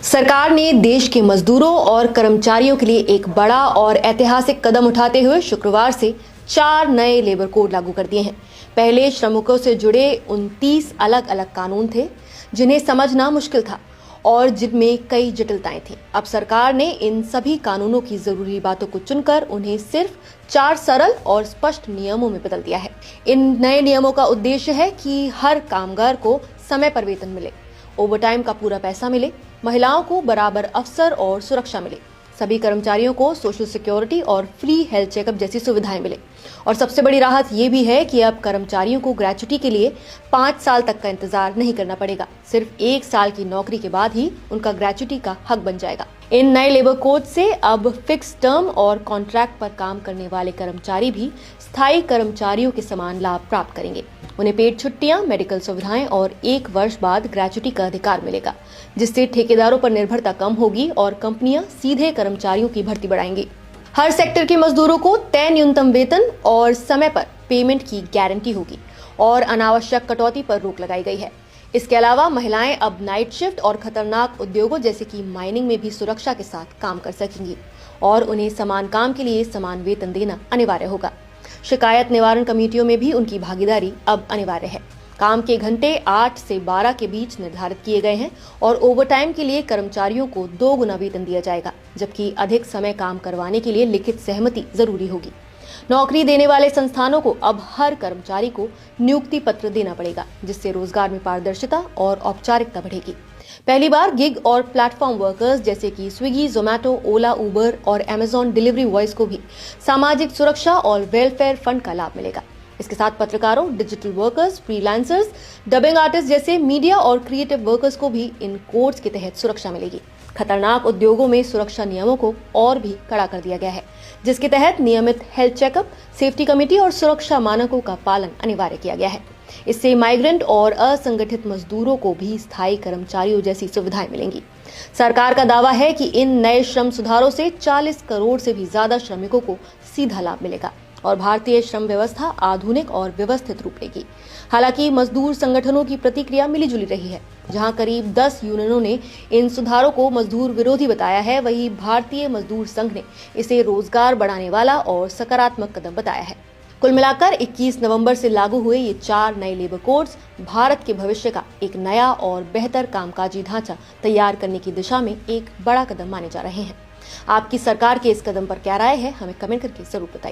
सरकार ने देश के मजदूरों और कर्मचारियों के लिए एक बड़ा और ऐतिहासिक कदम उठाते हुए शुक्रवार से 4 नए लेबर कोड लागू कर दिए हैं। पहले श्रमिकों से जुड़े 29 अलग अलग कानून थे जिन्हें समझना मुश्किल था और जिनमें कई जटिलताएं थीं। अब सरकार ने इन सभी कानूनों की जरूरी बातों को चुनकर उन्हें सिर्फ 4 सरल और स्पष्ट नियमों में बदल दिया है। इन नए नियमों का उद्देश्य है कि हर कामगार को समय पर वेतन मिले, ओवरटाइम का पूरा पैसा मिले, महिलाओं को बराबर अवसर और सुरक्षा मिले, सभी कर्मचारियों को सोशल सिक्योरिटी और फ्री हेल्थ चेकअप जैसी सुविधाएं मिले। और सबसे बड़ी राहत ये भी है कि अब कर्मचारियों को ग्रेच्युटी के लिए 5 साल तक का इंतजार नहीं करना पड़ेगा। सिर्फ 1 साल की नौकरी के बाद ही उनका ग्रेच्युटी का हक बन जाएगा। इन नए लेबर कोड से अब फिक्स टर्म और कॉन्ट्रैक्ट पर काम करने वाले कर्मचारी भी स्थायी कर्मचारियों के समान लाभ प्राप्त करेंगे। उन्हें पेड छुट्टियां, मेडिकल सुविधाएं और 1 वर्ष बाद ग्रेच्युटी का अधिकार मिलेगा, जिससे ठेकेदारों पर निर्भरता कम होगी और कंपनियां सीधे कर्मचारियों की भर्ती बढ़ाएंगी। हर सेक्टर के मजदूरों को तय न्यूनतम वेतन और समय पर पेमेंट की गारंटी होगी और अनावश्यक कटौती पर रोक लगाई गई है। इसके अलावा महिलाएं अब नाइट शिफ्ट और खतरनाक उद्योगों जैसे कि माइनिंग में भी सुरक्षा के साथ काम कर सकेंगी और उन्हें समान काम के लिए समान वेतन देना अनिवार्य होगा। शिकायत निवारण कमेटियों में भी उनकी भागीदारी अब अनिवार्य है। काम के घंटे 8 से 12 के बीच निर्धारित किए गए हैं और ओवरटाइम के लिए कर्मचारियों को 2 गुना वेतन दिया जाएगा, जबकि अधिक समय काम करवाने के लिए लिखित सहमति जरूरी होगी। नौकरी देने वाले संस्थानों को अब हर कर्मचारी को नियुक्ति पत्र देना पड़ेगा, जिससे रोजगार में पारदर्शिता और औपचारिकता बढ़ेगी। पहली बार गिग और प्लेटफॉर्म वर्कर्स जैसे कि स्विगी, जोमैटो, ओला, उबर और अमेजॉन डिलीवरी बॉयज को भी सामाजिक सुरक्षा और वेलफेयर फंड का लाभ मिलेगा। इसके साथ पत्रकारों, digital workers, freelancers, dubbing artist जैसे मीडिया और क्रिएटिव वर्कर्स को भी इन कोड्स के तहत सुरक्षा मिलेगी। खतरनाक उद्योगों में सुरक्षा नियमों को और भी कड़ा कर दिया गया है, जिसके तहत नियमित हेल्थ चेकअप, सेफ्टी कमेटी और सुरक्षा मानकों का पालन अनिवार्य किया गया है। इससे माइग्रेंट और असंगठित मजदूरों को भी स्थायी कर्मचारियों जैसी सुविधाएं मिलेंगी। सरकार का दावा है कि इन नए श्रम सुधारों से 40 करोड़ से भी ज्यादा श्रमिकों को सीधा लाभ मिलेगा और भारतीय श्रम व्यवस्था आधुनिक और व्यवस्थित रूप लेगी। हालांकि मजदूर संगठनों की प्रतिक्रिया मिलीजुली रही है। जहां करीब 10 यूनियनों ने इन सुधारों को मजदूर विरोधी बताया है, वहीं भारतीय मजदूर संघ ने इसे रोजगार बढ़ाने वाला और सकारात्मक कदम बताया है। कुल मिलाकर 21 नवंबर से लागू हुए ये 4 नए लेबर कोड्स भारत के भविष्य का एक नया और बेहतर कामकाजी ढांचा तैयार करने की दिशा में एक बड़ा कदम माने जा रहे हैं। आपकी सरकार के इस कदम पर क्या राय है, हमें कमेंट करके जरूर बताइए।